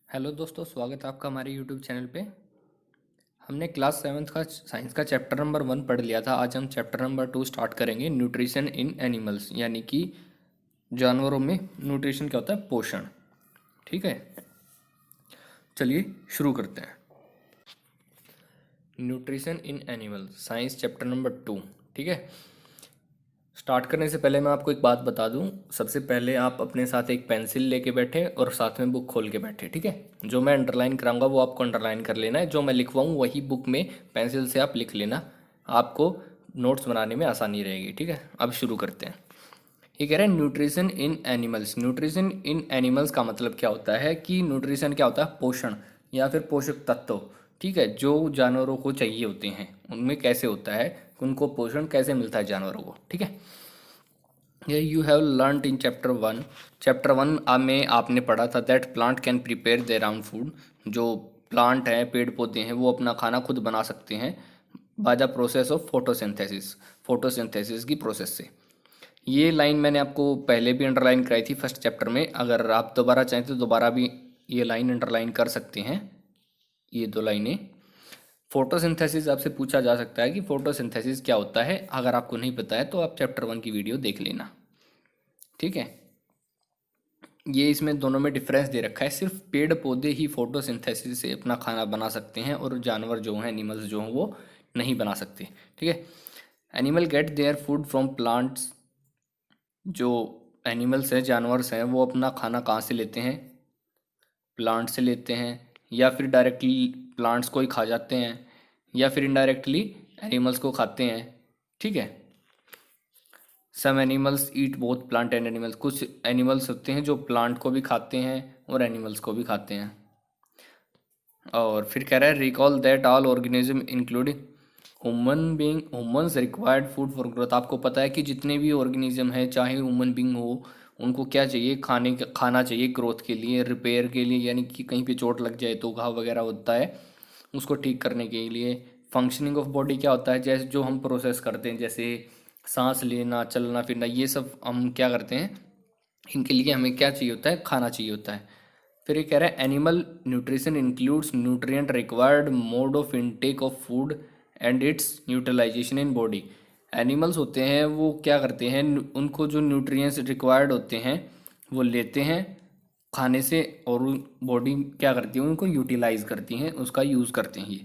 Hello दोस्तों, स्वागत है आपका हमारे यूट्यूब चैनल पे। हमने क्लास सेवन्थ का साइंस का चैप्टर नंबर 1 पढ़ लिया था। आज हम चैप्टर नंबर 2 स्टार्ट करेंगे, न्यूट्रिशन इन एनिमल्स, यानी कि जानवरों में न्यूट्रिशन क्या होता है, पोषण। ठीक है, चलिए शुरू करते हैं। Nutrition in animals science chapter number 2। ठीक है, स्टार्ट करने से पहले मैं आपको एक बात बता दूं। सबसे पहले आप अपने साथ एक पेंसिल लेके बैठे और साथ में बुक खोल के बैठे। ठीक है, जो मैं अंडरलाइन कराऊंगा वो आपको अंडरलाइन कर लेना है, जो मैं लिखवाऊँ वही बुक में पेंसिल से आप लिख लेना। आपको नोट्स बनाने में आसानी रहेगी। ठीक है, अब शुरू करते हैं। ये कह रहे हैं nutrition in animals. Nutrition in animals का मतलब क्या होता है कि न्यूट्रिशन क्या होता है, पोषण या फिर पोषक तत्व। ठीक है, जो जानवरों को चाहिए होते हैं उनमें कैसे होता है, उनको पोषण कैसे मिलता है जानवरों को। ठीक है, ये you have learn in chapter 1। Chapter 1 में आपने पढ़ा था that plant can prepare their own food. जो प्लांट हैं, पेड़ पौधे हैं, वो अपना खाना खुद बना सकते हैं by the process of photosynthesis. Photosynthesis की प्रोसेस से। ये लाइन मैंने आपको पहले भी अंडरलाइन कराई थी फर्स्ट चैप्टर में। अगर आप दोबारा चाहें तो दोबारा भी ये लाइन अंडरलाइन कर सकते हैं, ये दो लाइनें। फोटोसिंथेसिस आपसे पूछा जा सकता है कि फोटोसिंथेसिस क्या होता है। अगर आपको नहीं पता है तो आप चैप्टर 1 की वीडियो देख लेना। ठीक है, ये इसमें दोनों में डिफरेंस दे रखा है। सिर्फ पेड़ पौधे ही फोटोसिंथेसिस से अपना खाना बना सकते हैं और जानवर जो हैं, एनिमल्स जो हैं, वो नहीं बना सकते। ठीक है, animal gate their food from plants. जो एनिमल्स हैं, जानवर्स हैं, वो अपना खाना कहाँ से लेते हैं, प्लांट से लेते हैं, या फिर डायरेक्टली प्लांट्स को ही खा जाते हैं, या फिर इनडायरेक्टली एनिमल्स को खाते हैं। ठीक है, some animals eat both plant and animals. कुछ एनिमल्स होते हैं जो प्लांट को भी खाते हैं और एनिमल्स को भी खाते हैं। और फिर कह रहा है recall that all organism including human being humans required food for growth. आपको पता है कि जितने भी ऑर्गेनिज्म है, चाहे ह्यूमन बीइंग हो, उनको क्या चाहिए, खाना चाहिए ग्रोथ के लिए, रिपेयर के लिए, यानी कि कहीं पे चोट लग जाए तो घाव वगैरह होता है उसको ठीक करने के लिए। फंक्शनिंग ऑफ बॉडी क्या होता है, जैसे जो हम प्रोसेस करते हैं, जैसे सांस लेना, चलना फिरना, ये सब हम क्या करते हैं, इनके लिए हमें क्या चाहिए होता है, खाना चाहिए होता है। फिर ये कह रहा है animal nutrition includes nutrient required mode of intake of food and its utilisation in body. Animals होते हैं वो क्या करते हैं, उनको जो न्यूट्रिएंट्स रिक्वायर्ड होते हैं वो लेते हैं खाने से, और बॉडी क्या करती है, उनको यूटिलाइज करती हैं, उसका यूज़ करते हैं। ये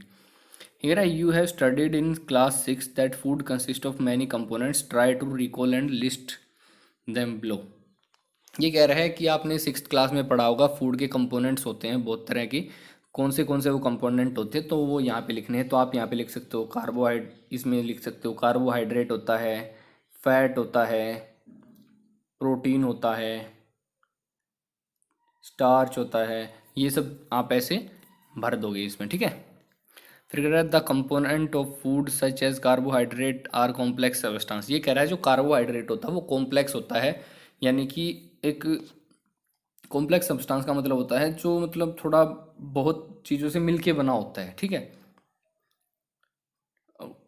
Here you have studied in class 6 that food consists of many components. Try to recall and list them below. ये कह रहा है कि आपने 6th क्लास में पढ़ा होगा, फूड के कंपोनेंट्स होते हैं बहुत तरह के। कौन से वो कंपोनेंट होते हैं तो वो यहाँ पे लिखने हैं। तो आप यहाँ पे लिख सकते हो इसमें लिख सकते हो कार्बोहाइड्रेट होता है, फैट होता है, प्रोटीन होता है, स्टार्च होता है। ये सब आप ऐसे भर दोगे इसमें। ठीक है, फिर कह रहा है the component of food such as carbohydrate are complex substance. ये कह रहा है जो कार्बोहाइड्रेट होता है वो कॉम्प्लेक्स होता है, यानी कि एक कॉम्प्लेक्स सब्सटेंस का मतलब होता है जो मतलब थोड़ा बहुत चीज़ों से मिलके बना होता है। ठीक है,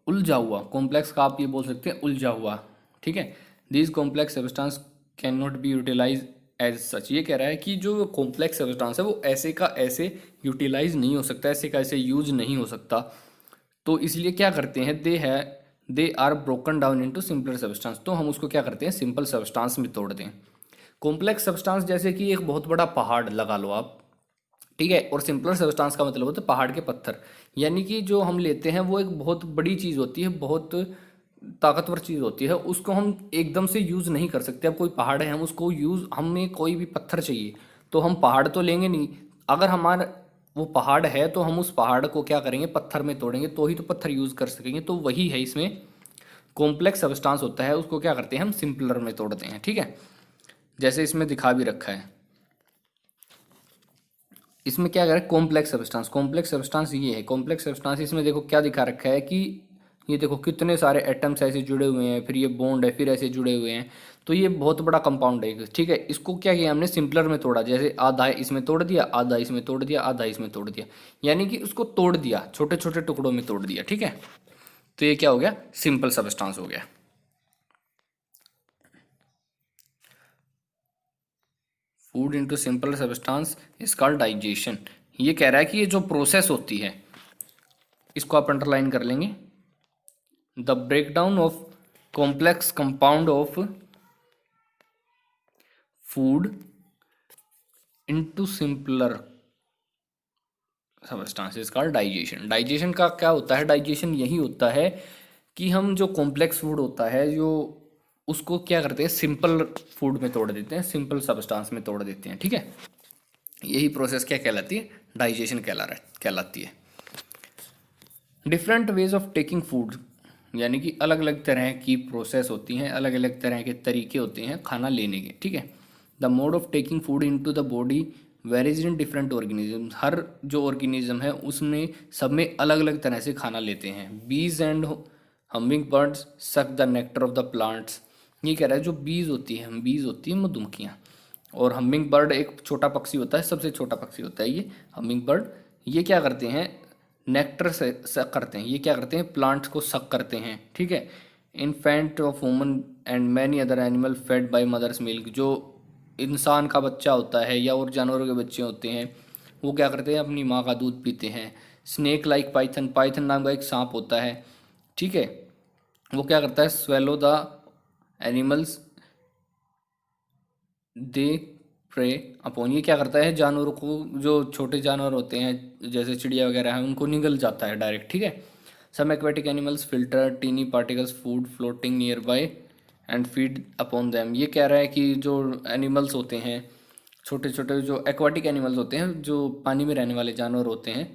उलझा हुआ, कॉम्प्लेक्स का आप ये बोल सकते हैं उलझा हुआ। ठीक है, this complex substance can not be utilise as such. ये कह रहा है कि जो कॉम्प्लेक्स सब्सटेंस है वो ऐसे का ऐसे यूटिलाइज नहीं हो सकता, ऐसे का ऐसे यूज नहीं हो सकता। तो इसलिए क्या करते हैं, they are broken down into simpler substance. तो हम उसको क्या करते हैं, सिंपल सब्सटेंस में तोड़ दें। कॉम्प्लेक्स सब्सटेंस जैसे कि एक बहुत बड़ा पहाड़ लगा लो आप। ठीक है, और सिंपलर सब्सटेंस का मतलब होता है पहाड़ के पत्थर। यानी कि जो हम लेते हैं वो एक बहुत बड़ी चीज़ होती है, बहुत ताकतवर चीज़ होती है, उसको हम एकदम से यूज़ नहीं कर सकते। अब कोई पहाड़ है, हम उसको यूज़, हमें कोई भी पत्थर चाहिए तो हम पहाड़ तो लेंगे नहीं। अगर हमारा वो पहाड़ है तो हम उस पहाड़ को क्या करेंगे, पत्थर में तोड़ेंगे तो ही तो पत्थर यूज़ कर सकेंगे। तो वही है इसमें, कॉम्प्लेक्स सब्सटेंस होता है उसको क्या करते हैं, हम सिंपलर में तोड़ते हैं। ठीक है, जैसे इसमें दिखा भी रखा है। इसमें क्या करें, कॉम्प्लेक्स सब्सटेंस। कॉम्प्लेक्स सब्सटेंस ये है, कॉम्प्लेक्स सब्सटेंस इसमें देखो क्या दिखा रखा है कि ये देखो कितने सारे एटम्स ऐसे जुड़े हुए हैं, फिर ये बॉन्ड है, फिर ऐसे जुड़े हुए हैं। तो ये बहुत बड़ा कंपाउंड है। ठीक है, इसको क्या किया हमने, सिंपलर में तोड़ा। जैसे आधा इसमें तोड़ दिया, आधा इसमें तोड़ दिया, आधा इसमें तोड़ दिया, यानी कि उसको तोड़ दिया, छोटे छोटे टुकड़ों में तोड़ दिया। ठीक है, तो ये क्या हो गया, सिंपल सब्सटेंस हो गया। Food into simple substance is called digestion. ये कह रहा है कि ये जो प्रोसेस होती है, इसको आप अंडरलाइन कर लेंगे, the breakdown of complex compound of food into simpler substances called digestion. Digestion का क्या होता है? डाइजेशन यही होता है कि हम जो कॉम्प्लेक्स फूड होता है, जो उसको क्या करते हैं, सिंपल फूड में तोड़ देते हैं, सिंपल सब्सटेंस में तोड़ देते हैं। ठीक है, यही प्रोसेस क्या कहलाती है? डाइजेशन कहलाती है। Different ways of taking food, यानी कि अलग अलग तरह की प्रोसेस होती हैं, अलग अलग तरह के तरीके होते हैं खाना लेने के। ठीक है, the mode of taking food into the body varies in different organism. हर जो ऑर्गेनिज्म है उसमें सब में अलग अलग तरह से खाना लेते हैं। बीज and humming birds suck the nectar of the plants. ये कह रहा है जो बीज होती है, बीज होती है मधुमक्खियाँ, और हमिंग बर्ड एक छोटा पक्षी होता है, सबसे छोटा पक्षी होता है ये हमिंग बर्ड। ये क्या करते हैं? नेक्टर से सक करते हैं। ये क्या करते हैं? प्लांट्स को सक करते हैं। ठीक है, infant of woman and many other animal fed by mother's milk. जो इंसान का बच्चा होता है या और जानवरों के बच्चे होते हैं, वो क्या करते हैं? अपनी माँ का दूध पीते हैं। स्नेक लाइक पाइथन, पाइथन नाम का एक सांप होता है, ठीक है, वो क्या करता है? Swallow the animals they prey upon. ये क्या करता है? जानवरों को, जो छोटे जानवर होते हैं जैसे चिड़िया वगैरह हैं, उनको निगल जाता है डायरेक्ट। ठीक है, some aquatic animals filter tiny particles food floating nearby and feed upon them. ये कह रहा है कि जो एनिमल्स होते हैं, छोटे छोटे जो एक्वाटिक एनिमल्स होते हैं, जो पानी में रहने वाले जानवर होते हैं,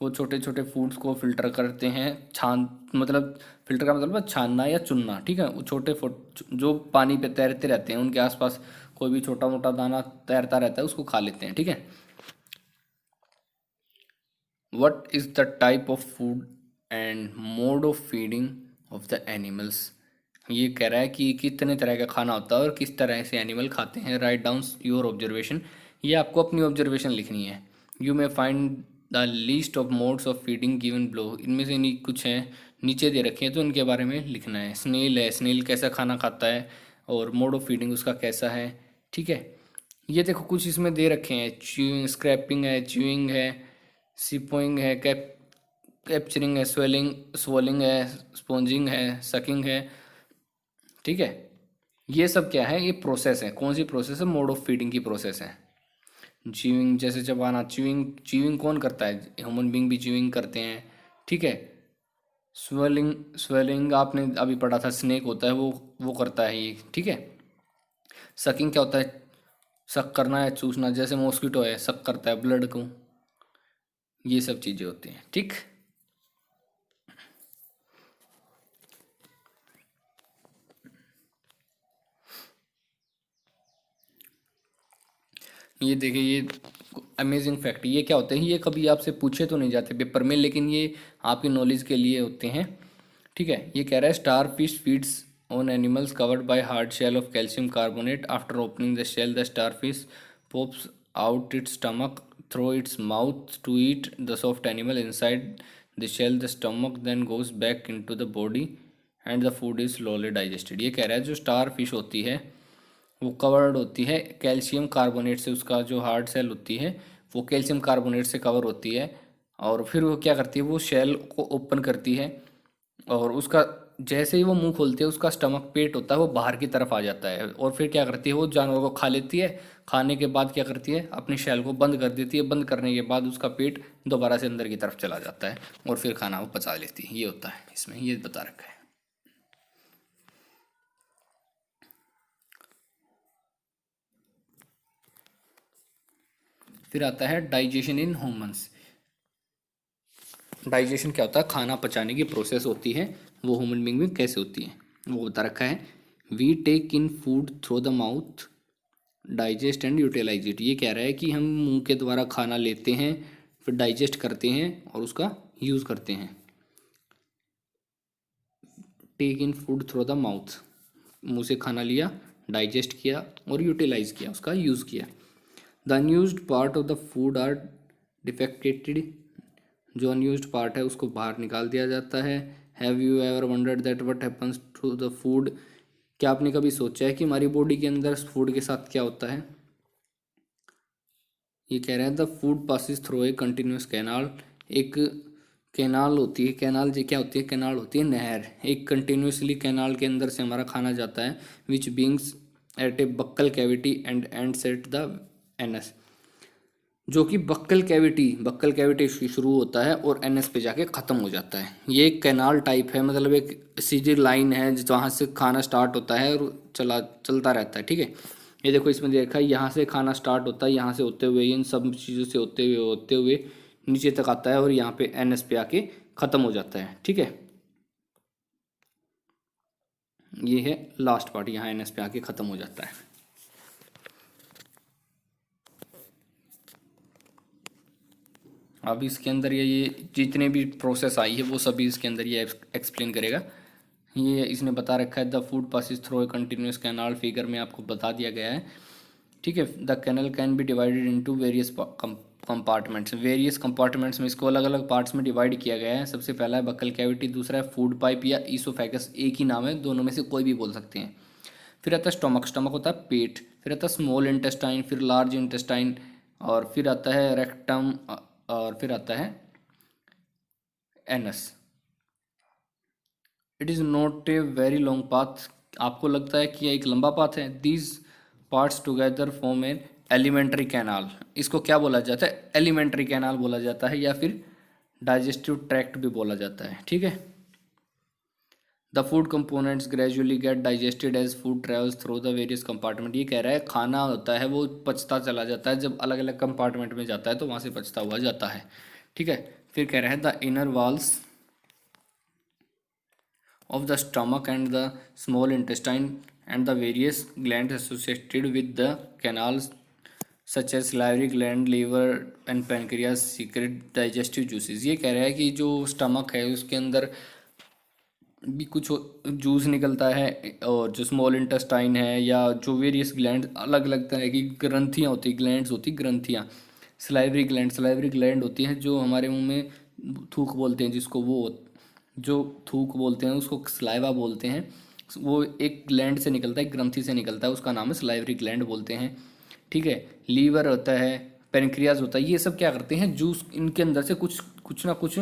वो छोटे छोटे फूड्स को फिल्टर करते हैं। छान मतलब, फिल्टर का मतलब है छानना या चुनना। ठीक है, वो छोटे फूड जो पानी पे तैरते रहते हैं, उनके आसपास कोई भी छोटा मोटा दाना तैरता रहता है, उसको खा लेते हैं। ठीक है, what is the type of food and mode of feeding of the animals. ये कह रहा है कि कितने तरह का खाना होता है और किस तरह से एनिमल खाते हैं। Write down your observation. ये आपको अपनी ऑब्जर्वेशन लिखनी है। You may find the least of modes of feeding given below. इनमें से नहीं कुछ हैं नीचे दे रखे हैं, तो इनके बारे में लिखना है। स्नेल है, स्नेल कैसा खाना खाता है और मोड ऑफ फीडिंग उसका कैसा है। ठीक है, ये देखो कुछ इसमें दे रखे हैं। च्यूइंग, स्क्रैपिंग है, च्यूइंग है, सिपोइंग है, कैप्चरिंग है, स्वेलिंग है, स्पॉन्जिंग है, सकिंग है। ठीक है, ये सब क्या है? ये प्रोसेस है। कौन सी प्रोसेस है? मोड ऑफ फीडिंग की प्रोसेस है। च्यूइंग जैसे चबाना, च्यूइंग च्यूइंग कौन करता है? ह्यूमन बींग भी च्यूइंग करते हैं। ठीक है, स्वेलिंग, स्वेलिंग आपने अभी पढ़ा था, स्नेक होता है वो करता है ये। ठीक है, सकिंग क्या होता है? सक करना है, चूसना, जैसे मॉस्किटो है सक करता है ब्लड को। ये सब चीज़ें होती हैं। ठीक, ये देखिए, ये अमेजिंग फैक्ट। ये क्या होते हैं? ये कभी आपसे पूछे तो नहीं जाते पेपर में, लेकिन ये आपकी नॉलेज के लिए होते हैं। ठीक है, ये कह रहा है star fish feeds on animals covered by hard shell of calcium carbonate. After opening the shell the star fish pops out its stomach through its mouth to eat the soft animal inside the shell. The stomach then goes back into the body and the food is slowly digested। ये कह रहा है जो star fish होती है वो covered होती है कैल्शियम कार्बोनेट से। उसका जो हार्ड सेल होती है वो कैल्शियम कार्बोनेट से कवर होती है, और फिर वो क्या करती है? वो शेल को ओपन करती है, और उसका जैसे ही वो मुंह खोलती है, उसका स्टमक, पेट होता है वो बाहर की तरफ आ जाता है, और फिर क्या करती है? वो जानवर को खा लेती है। खाने के बाद क्या करती है? अपनी शेल को बंद कर देती है। बंद करने के बाद उसका पेट दोबारा से अंदर की तरफ चला जाता है, और फिर खाना वो पचा लेती है। ये होता है इसमें, ये बता रखा है। फिर आता है डाइजेशन इन ह्यूमंस। डाइजेशन क्या होता है? खाना पचाने की प्रोसेस होती है, वो ह्यूमन बींग में कैसे होती है वो बता रखा है। We take in food through the mouth digest and utilise it. ये कह रहा है कि हम मुंह के द्वारा खाना लेते हैं, फिर डाइजेस्ट करते हैं और उसका यूज़ करते हैं। Take in food through the mouth, मुंह से खाना लिया, डाइजेस्ट किया और यूटिलाइज किया, उसका यूज़ किया। The unused part of the food are defected. जो अनयूज्ड पार्ट है उसको बाहर निकाल दिया जाता है। Have you ever wondered that what happens to the food. क्या आपने कभी सोचा है कि हमारी बॉडी के अंदर फूड के साथ क्या होता है? ये कह रहा है the food passes through a continuous canal. एक कैनाल होती है, कैनाल जो क्या होती है, कैनाल होती है नहर। एक कंटिन्यूसली कैनाल के अंदर से हमारा खाना जाता है, which begins at a buccal cavity and ends at the anus. जो कि बक्कल कैविटी से शुरू होता है और एनएस पे जाके ख़त्म हो जाता है। ये एक कैनाल टाइप है, मतलब एक सीधी लाइन है जहाँ से खाना स्टार्ट होता है और चलता रहता है, ठीक है। ये देखो इसमें देखा है, यहाँ से खाना स्टार्ट होता है, यहाँ से होते हुए इन सब चीज़ों से होते हुए नीचे तक आता है और यहाँ पे एनएस पे आके ख़त्म हो जाता है, ठीक है। ये है लास्ट पार्ट, यहाँ एनएस पे आके ख़त्म हो जाता है। अब इसके अंदर ये जितने भी प्रोसेस आई है वो सभी इसके अंदर ये एक्सप्लेन करेगा। ये इसने बता रखा है the food passes through a continuous canal, figure में आपको बता दिया गया है, ठीक है। The canal can be divided into various compartments. Various compartments में इसको अलग अलग पार्ट्स में डिवाइड किया गया है। सबसे पहला है बक्कल कैविटी, दूसरा है फूड पाइप या ईसोफेगस, एक ही नाम है, दोनों में से कोई भी बोल सकते हैं। फिर आता है स्टमक, स्टमक होता है पेट। फिर आता है स्मॉल इंटेस्टाइन, फिर लार्ज इंटेस्टाइन, और फिर आता है रेक्टम, और फिर आता है anus. It is not a very long path. आपको लगता है कि यह एक लंबा पाथ है। These parts together form an alimentary canal. इसको क्या बोला जाता है, एलिमेंट्री कैनाल बोला जाता है, या फिर डाइजेस्टिव ट्रैक्ट भी बोला जाता है, ठीक है। The food components gradually get digested as food travels through the various compartment. ये कह रहा है खाना होता है वो पचता चला जाता है, जब अलग अलग कंपार्टमेंट में जाता है तो वहाँ से पचता हुआ जाता है, ठीक है। फिर कह रहा है the inner walls of the stomach and the small intestine and the various glands associated with the canals such as salivary gland, liver and pancreas secrete digestive juices। ये कह रहा है कि जो स्टमक है उसके अंदर भी कुछ जूस निकलता है, और जो स्मॉल इंटेस्टाइन है या जो वेरियस ग्लैंड, अलग अलग तरह की ग्रंथियाँ होती, ग्लैंड्स होती, ग्रंथियाँ। सलाइवरी ग्लैंड होती है जो हमारे मुंह में थूक बोलते हैं जिसको, वो जो थूक बोलते हैं उसको सलाइवा बोलते हैं। वो एक ग्लैंड से निकलता है, ग्रंथि से निकलता है, उसका नाम है सलाइवरी ग्लैंड बोलते हैं, ठीक है। लीवर होता है, पेनक्रियाज होता है, ये सब क्या करते हैं, जूस, इनके अंदर से कुछ ना कुछ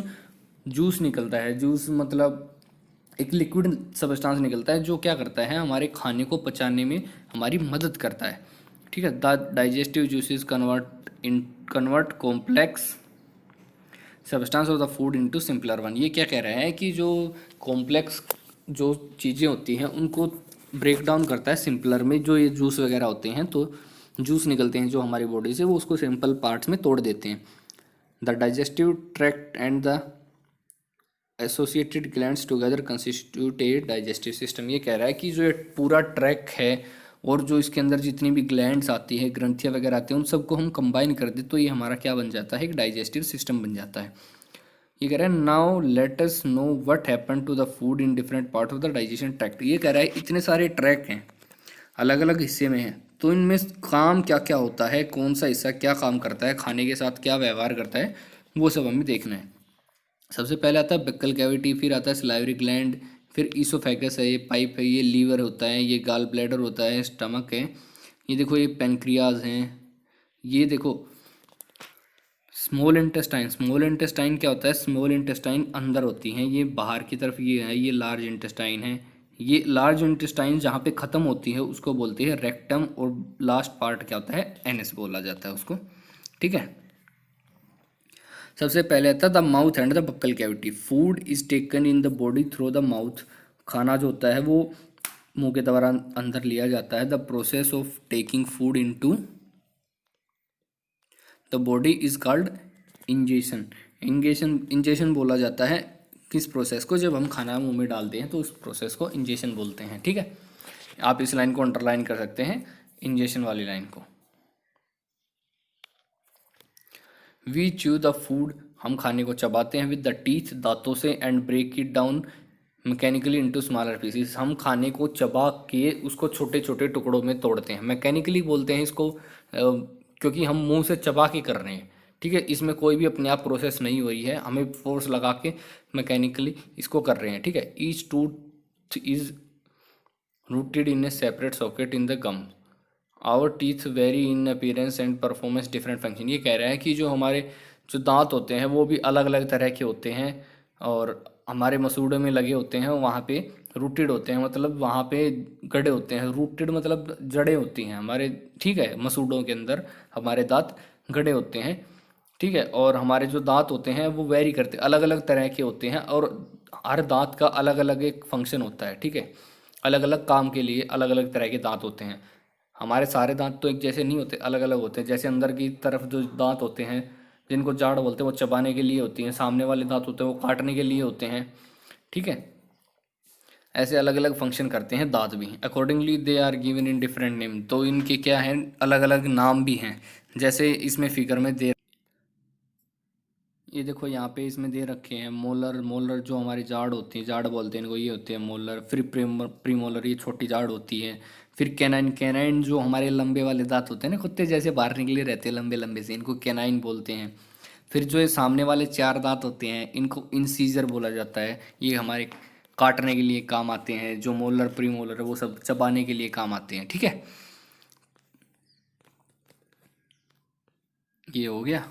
जूस निकलता है। जूस मतलब एक लिक्विड सब्सटेंस निकलता है जो क्या करता है, हमारे खाने को पचाने में हमारी मदद करता है, ठीक है। The digestive juices convert complex substance of the food into simpler one. ये क्या कह रहा है कि जो कॉम्प्लेक्स जो चीज़ें होती हैं उनको ब्रेक डाउन करता है सिंपलर में। जो ये जूस वगैरह होते हैं, तो जूस निकलते हैं जो हमारी बॉडी से, वो उसको सिंपल पार्ट्स में तोड़ देते हैं। The digestive tract and the associated glands together constitute A digestive system. ये कह रहा है कि जो ये पूरा ट्रैक है और जो इसके अंदर जितनी भी ग्लैंड्स आती है, ग्रंथियाँ वगैरह आती हैं, उन सबको हम कंबाइन कर दे तो ये हमारा क्या बन जाता है, एक डाइजेस्टिव सिस्टम बन जाता है। ये कह रहा है now let us know what happen to the food in different part of the digestion tract. ये कह रहा है इतने सारे ट्रैक हैं, अलग अलग हिस्से में हैं, तो इनमें काम क्या क्या होता है, कौन सा हिस्सा क्या काम करता है, खाने के साथ क्या व्यवहार करता है, वो सब हमें देखना है। सबसे पहले आता है बक्कल कैविटी, फिर आता है सलाइवरी ग्लैंड, फिर ईसोफेगस है, ये पाइप है, ये लीवर होता है, ये गाल ब्लैडर होता है, स्टमक है, ये देखो ये पेनक्रियाज हैं, ये देखो स्मॉल इंटेस्टाइन। स्मॉल इंटेस्टाइन क्या होता है, स्मॉल इंटेस्टाइन अंदर होती हैं, ये बाहर की तरफ ये है, ये लार्ज इंटेस्टाइन है। ये लार्ज इंटेस्टाइन जहाँ पे ख़त्म होती है उसको बोलते हैं रेक्टम, और लास्ट पार्ट क्या होता है, एनस बोला जाता है उसको, ठीक है। सबसे पहले आता है the mouth and the buccal cavity. Food is taken in the body through the mouth. खाना जो होता है वो मुंह के द्वारा अंदर लिया जाता है। The process of taking food into the body is called ingestion. Ingestion बोला जाता है किस प्रोसेस को, जब हम खाना मुंह में डालते हैं तो उस प्रोसेस को इंजेशन बोलते हैं, ठीक है। आप इस लाइन को अंडरलाइन कर सकते हैं, इंजेशन वाली लाइन को। वी च्यू द फूड, हम खाने को चबाते हैं, विद द टीथ, दांतों से, and break it down mechanically into smaller pieces. हम खाने को चबा के उसको छोटे छोटे टुकड़ों में तोड़ते हैं। मैकेनिकली बोलते हैं इसको क्योंकि हम मुंह से चबा के कर रहे हैं, ठीक है। इसमें कोई भी अपने आप प्रोसेस नहीं हो रही है, हमें फोर्स लगा के मैकेनिकली इसको कर रहे हैं, ठीक है। Each tooth is rooted in a separate socket in the gum. Our teeth vary in appearance and performance different function. ये कह रहा है कि जो हमारे जो दांत होते हैं वो भी अलग अलग तरह के होते हैं, और हमारे मसूड़ों में लगे होते हैं, वहाँ पे रूटेड होते हैं, मतलब वहाँ पे गड़े होते हैं। रूटेड मतलब जड़ें होती हैं हमारे, ठीक है, मसूड़ों के अंदर हमारे दांत गड़े होते हैं, ठीक है। और हमारे जो दांत होते हैं वो वेरी करते, अलग अलग तरह के होते हैं, और हर दांत का अलग अलग एक फंक्शन होता है, ठीक है। अलग अलग काम के लिए अलग अलग तरह के दांत होते हैं। हमारे सारे दांत तो एक जैसे नहीं होते, अलग अलग होते हैं। जैसे अंदर की तरफ जो दांत होते हैं जिनको जाड़ बोलते हैं वो चबाने के लिए होती हैं, सामने वाले दांत होते हैं वो काटने के लिए होते हैं, ठीक है। ऐसे अलग अलग फंक्शन करते हैं दांत भी। Accordingly they are given in different name, तो इनके क्या हैं, अलग अलग नाम भी हैं। जैसे इसमें फिगर में दे, ये देखो यहाँ पे इसमें दे रखे हैं मोलर। मोलर जो हमारी जाड़ होती है, जाड़ बोलते हैं इनको, ये होते हैं मोलर। फिर प्रीमोलर, ये छोटी जाड़ होती है। फिर कैनाइन, कैनाइन जो हमारे लंबे वाले दांत होते हैं ना, कुत्ते जैसे बाहर निकले रहते हैं लंबे लंबे से, इनको कैनाइन बोलते हैं। फिर जो ये सामने वाले चार दांत होते हैं इनको इंसीजर बोला जाता है। ये हमारे काटने के लिए काम आते हैं। जो मोलर प्रीमोलर है वो सब चबाने के लिए काम आते हैं, ठीक है। ये हो गया।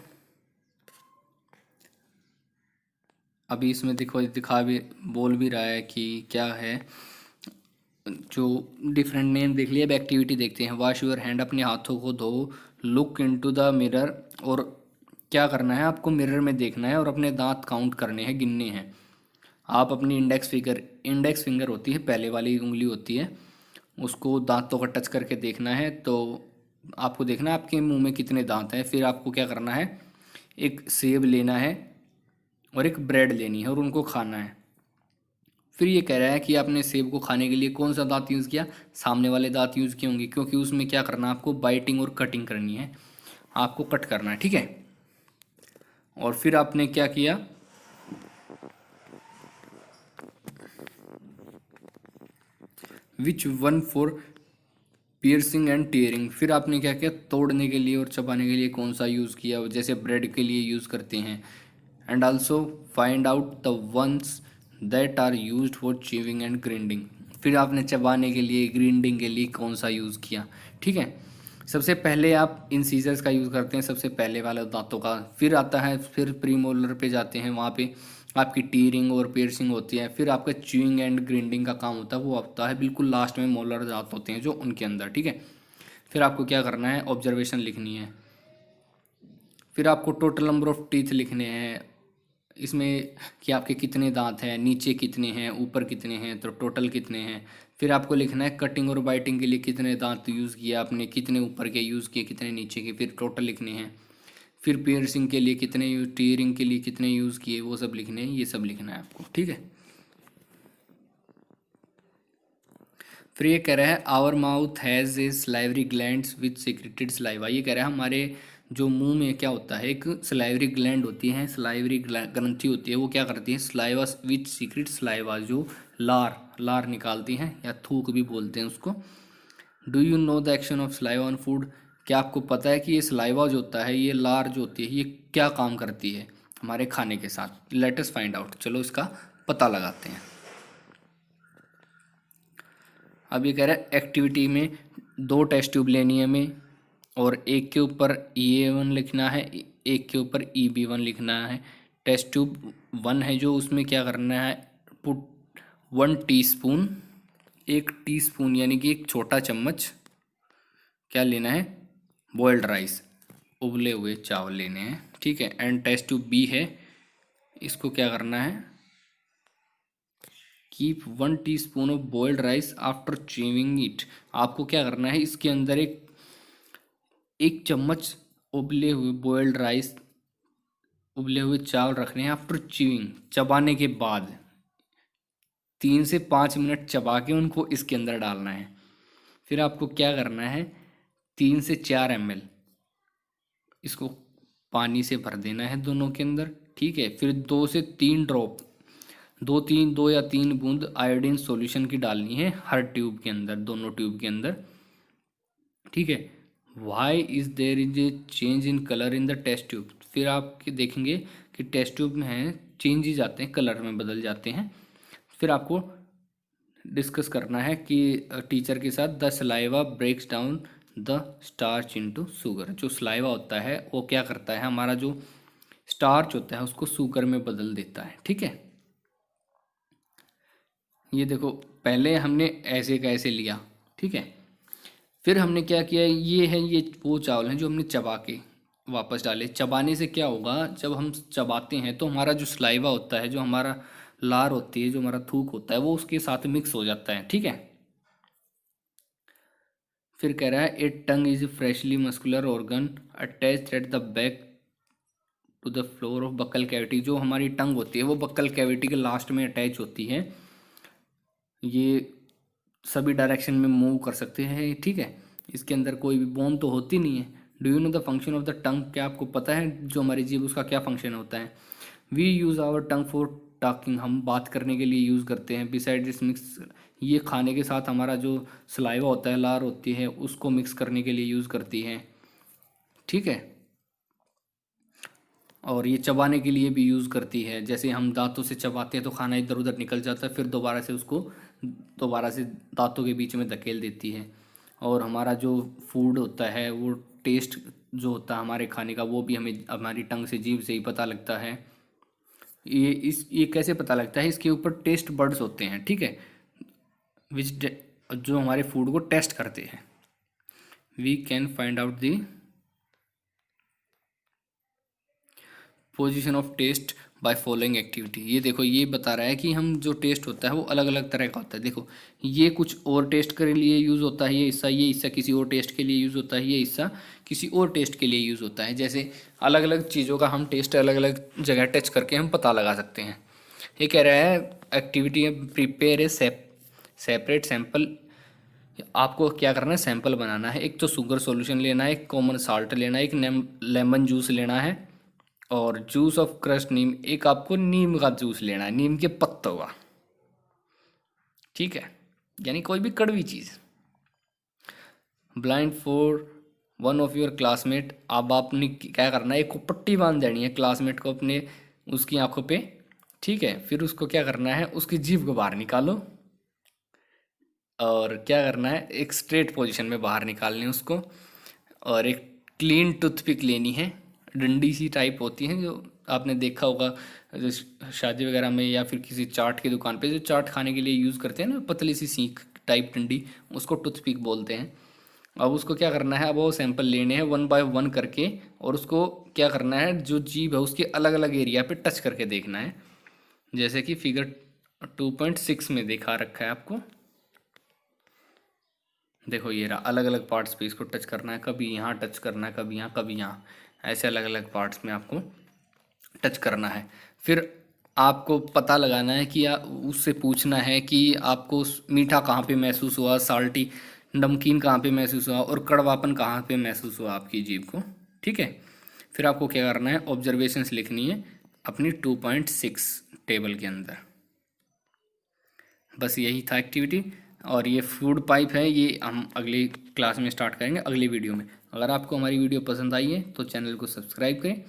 अभी इसमें देखो, दिखा भी, बोल भी रहा है कि क्या है, जो डिफरेंट नेम देख लिया। अब एक्टिविटी देखते हैं। वॉश योर हैंड, अपने हाथों को धो। लुक इनटू द मिरर, और क्या करना है आपको, मिरर में देखना है और अपने दांत काउंट करने हैं, गिनने हैं। आप अपनी इंडेक्स फिंगर होती है, पहले वाली उंगली होती है, उसको दांतों का टच करके देखना है। तो आपको देखना है आपके मुंह में कितने दांत हैं। फिर आपको क्या करना है, एक सेब लेना है और एक ब्रेड लेनी है और उनको खाना है। फिर ये कह रहा है कि आपने सेब को खाने के लिए कौन सा दांत यूज़ किया, सामने वाले दांत यूज़ किए होंगे, क्योंकि उसमें क्या करना है आपको, बाइटिंग और कटिंग करनी है, आपको कट करना है, ठीक है। और फिर आपने क्या किया, which one for piercing and tearing. फिर आपने क्या किया, तोड़ने के लिए और चबाने के लिए कौन सा यूज़ किया, जैसे ब्रेड के लिए यूज़ करते हैं। And also find out the ones that are used for chewing and grinding. फिर आपने चबाने के लिए, ग्राइंडिंग के लिए कौन सा यूज़ किया, ठीक है। सबसे पहले आप इंसीजर्स का यूज़ करते हैं, सबसे पहले वाले दांतों का। फिर आता है, फिर प्रीमोलर पे जाते हैं, वहाँ पे आपकी टीयरिंग और पियर्सिंग होती है। फिर आपका च्यूइंग एंड ग्राइंडिंग का काम होता है, वो होता है बिल्कुल लास्ट में, मोलर दांत होते हैं जो उनके अंदर, ठीक है। फिर आपको क्या करना है, ऑब्जर्वेशन लिखनी है। फिर आपको टोटल नंबर ऑफ टीथ लिखने हैं, इसमें कि आपके कितने दांत हैं, नीचे कितने हैं, ऊपर कितने हैं, तो टोटल कितने हैं। फिर आपको लिखना है कटिंग और बाइटिंग के लिए कितने दांत यूज़ किया आपने, कितने ऊपर के यूज़ किए, कितने नीचे के, फिर टोटल लिखने हैं। फिर पियर्सिंग के लिए कितने यूज, टीयरिंग के लिए कितने यूज़ किए, वो सब लिखने हैं। ये सब लिखना है आपको, ठीक है। फिर ये कह रहा है our mouth has a salivary glands with secreted saliva. ये कह रहा है हमारे जो मुंह में क्या होता है, एक सलाइवरी ग्लैंड होती है, सलाइवरी ग्रंथि होती है, वो क्या करती है, सलाइवा विथ सीक्रेट सलाइवा, जो लार लार निकालती हैं, या थूक भी बोलते हैं उसको। Do you know the action of saliva on food. क्या आपको पता है कि ये सलाइवा जो होता है, ये लार जो होती है, ये क्या काम करती है हमारे खाने के साथ। लेट अस फाइंड आउट, चलो इसका पता लगाते हैं। अब ये कह रहा है एक्टिविटी में दो टेस्ट ट्यूब लेनी है हमें, और एक के ऊपर E1 लिखना है, एक के ऊपर EB1 लिखना है। टेस्ट ट्यूब 1 है जो, उसमें क्या करना है, पुट 1 टीस्पून, 1 टीस्पून यानी कि एक छोटा चम्मच क्या लेना है, बॉयल्ड राइस, उबले हुए चावल लेने हैं, ठीक है। एंड टेस्ट ट्यूब B है, इसको क्या करना है, keep 1 teaspoon of boiled rice after chewing it. आपको क्या करना है, इसके अंदर एक चम्मच उबले हुए बॉइल्ड राइस, उबले हुए चावल रखने हैं, आफ्टर च्यूइंग, चबाने के बाद 3 से 5 मिनट चबा के उनको इसके अंदर डालना है। फिर आपको क्या करना है, 3 से 4 ml इसको पानी से भर देना है दोनों के अंदर, ठीक है। फिर 2 से 3 ड्रॉप, 2 या 3 बूंद आयोडीन सॉल्यूशन की डालनी है हर ट्यूब के अंदर, दोनों ट्यूब के अंदर, ठीक है। Why is there is a change in colour in the test tube. फिर आप देखेंगे कि टेस्ट ट्यूब में है चेंजेस आते हैं, कलर में बदल जाते हैं। फिर आपको डिस्कस करना है कि टीचर के साथ the saliva breaks down the starch into sugar. जो सलाइवा होता है वो क्या करता है, हमारा जो स्टार्च होता है उसको शुगर में बदल देता है। ठीक है, ये देखो पहले हमने ऐसे का ऐसे लिया, ठीक है, फिर हमने क्या किया, ये है, ये वो चावल हैं जो हमने चबा के वापस डाले। चबाने से क्या होगा, जब हम चबाते हैं तो हमारा जो सलाइवा होता है, जो हमारा लार होती है, जो हमारा थूक होता है, वो उसके साथ मिक्स हो जाता है। ठीक है, फिर कह रहा है a tongue is freshly muscular organ attached at the back to the floor of buccal cavity. जो हमारी टंग होती है वो बक्कल कैविटी के लास्ट में अटैच होती है, ये सभी डायरेक्शन में मूव कर सकते हैं। ठीक है, इसके अंदर कोई भी बोन तो होती नहीं है। Do you know the function of the tongue, क्या आपको पता है जो हमारी जीभ उसका क्या फंक्शन होता है? We use our tongue for talking, हम बात करने के लिए यूज़ करते हैं। बिसाइड दिस मिक्स, ये खाने के साथ हमारा जो सलाइवा होता है, लार होती है, उसको मिक्स करने के लिए यूज़ करती है। ठीक है, और ये चबाने के लिए भी यूज़ करती है। जैसे हम दांतों से चबाते हैं तो खाना इधर उधर निकल जाता है, फिर दोबारा से उसको दोबारा से दांतों के बीच में धकेल देती है। और हमारा जो फूड होता है, वो टेस्ट जो होता है हमारे खाने का, वो भी हमें हमारी टंग से, जीभ से ही पता लगता है। ये कैसे पता लगता है, इसके ऊपर टेस्ट बड्स होते हैं। ठीक है, विच जो हमारे फूड को टेस्ट करते हैं। We can find out the position of taste by following activity. ये देखो, ये बता रहा है कि हम जो टेस्ट होता है वो अलग अलग तरह का होता है। देखो, ये कुछ और टेस्ट के लिए यूज़ होता है, ये हिस्सा किसी और टेस्ट के लिए यूज़ होता है, ये हिस्सा किसी और टेस्ट के लिए यूज़ होता है। जैसे अलग अलग चीज़ों का हम टेस्ट अलग अलग जगह टच करके हम पता लगा सकते हैं। ये कह रहा है activity prepare a separate sample. आपको क्या करना है, सैंपल बनाना है। एक तो शुगर सॉल्यूशन लेना है, एक कॉमन साल्ट लेना है, एक लेमन जूस लेना है, और जूस ऑफ क्रस्ट नीम, एक आपको नीम का जूस लेना है, नीम के पत्तों का। ठीक है, यानी कोई भी कड़वी चीज़। Blind for one of your classmate, अब आपने क्या करना है, एक को पट्टी बांध देनी है क्लासमेट को अपने, उसकी आंखों पे। ठीक है, फिर उसको क्या करना है, उसकी जीभ को बाहर निकालो, और क्या करना है, एक स्ट्रेट पोजीशन में बाहर निकालनी है उसको। और एक क्लीन टूथपिक लेनी है, डंडी सी टाइप होती है, जो आपने देखा होगा जो शादी वगैरह में या फिर किसी चाट की दुकान पे जो चाट खाने के लिए यूज़ करते हैं ना, पतली सी सीख टाइप डंडी, उसको टूथपिक बोलते हैं। अब उसको क्या करना है, अब वो सैंपल लेने हैं 1 बाय 1 करके, और उसको क्या करना है, जो जीभ है उसके अलग अलग एरिया पे टच करके देखना है। जैसे कि फिगर 2.6 में दिखा रखा है आपको। देखो ये रहा, अलग अलग पार्ट्स पे इसको टच करना है, कभी यहाँ टच करना है, कभी यहाँ, कभी यहाँ, ऐसे अलग अलग पार्ट्स में आपको टच करना है। फिर आपको पता लगाना है कि उससे पूछना है कि आपको मीठा कहाँ पे महसूस हुआ, साल्टी नमकीन कहाँ पे महसूस हुआ, और कड़वापन कहाँ पे महसूस हुआ आपकी जीभ को। ठीक है, फिर आपको क्या करना है, ऑब्जर्वेशंस लिखनी है अपनी 2.6 टेबल के अंदर। बस यही था एक्टिविटी। और ये फूड पाइप है, ये हम अगली क्लास में स्टार्ट करेंगे, अगली वीडियो में। अगर आपको हमारी वीडियो पसंद आई है तो चैनल को सब्सक्राइब करें,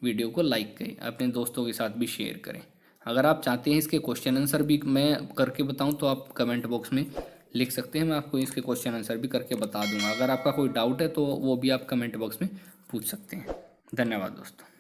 वीडियो को लाइक करें, अपने दोस्तों के साथ भी शेयर करें। अगर आप चाहते हैं इसके क्वेश्चन आंसर भी मैं करके बताऊं तो आप कमेंट बॉक्स में लिख सकते हैं, मैं आपको इसके क्वेश्चन आंसर भी करके बता दूंगा। अगर आपका कोई डाउट है तो वो भी आप कमेंट बॉक्स में पूछ सकते हैं। धन्यवाद दोस्तों।